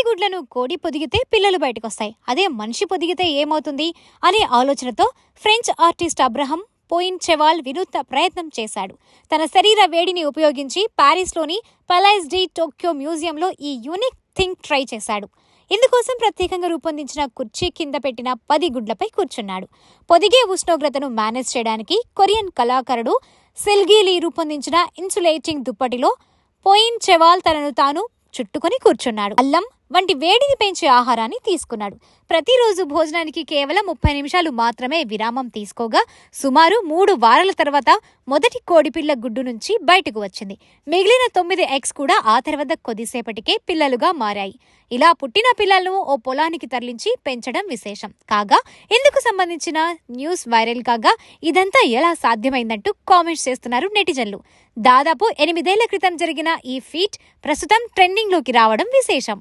గుడ్లను కోడి పొదిగితే పిల్లలు బయటకొస్తాయి, అదే మనిషి పొదిగితే ఏమవుతుంది అనే ఆలోచనతో ఫ్రెంచ్ ఆర్టిస్ట్ అబ్రహం పోయిన్చెవాల్ వినూత్న ప్రయత్నం చేశాడు. తన శరీర వేడిని ఉపయోగించి పారిస్లోని పలైస్ డి టోక్యో మ్యూజియంలో ఈ యూనిక్ థింగ్ ట్రై చేశాడు. ఇందుకోసం ప్రత్యేకంగా రూపొందించిన కుర్చీ కింద పెట్టిన 10 గుడ్లపై కూర్చున్నాడు. పొదిగే ఉష్ణోగ్రతను మేనేజ్ చేయడానికి కొరియన్ కళాకారుడు సెల్గీలీ రూపొందించిన ఇన్సులేటింగ్ దుప్పటిలో పోయిన్చెవాల్ తనను తాను చుట్టుకొని కూర్చున్నాడు. అల్లం వంటి వేడిని పెంచే ఆహారాన్ని తీసుకున్నాడు. ప్రతిరోజు భోజనానికి కేవలం 30 నిమిషాలు మాత్రమే విరామం తీసుకోగా సుమారు 3 వారాల తర్వాత మొదటి కోడిపిల్ల గుడ్డు నుంచి బయటకు వచ్చింది. మిగిలిన 9 ఎగ్స్ కూడా ఆ తర్వాత కొద్దిసేపటికే పిల్లలుగా మారాయి. ఇలా పుట్టిన పిల్లలను ఓ పొలానికి తరలించి పెంచడం విశేషం కాగా ఇందుకు సంబంధించిన న్యూస్ వైరల్ కాగా ఇదంతా ఎలా సాధ్యమైందంటూ కామెంట్స్ చేస్తున్నారు నెటిజన్లు. దాదాపు 8 ఏళ్ల క్రితం జరిగిన ఈ ఫీట్ ప్రస్తుతం ట్రెండింగ్లోకి రావడం విశేషం.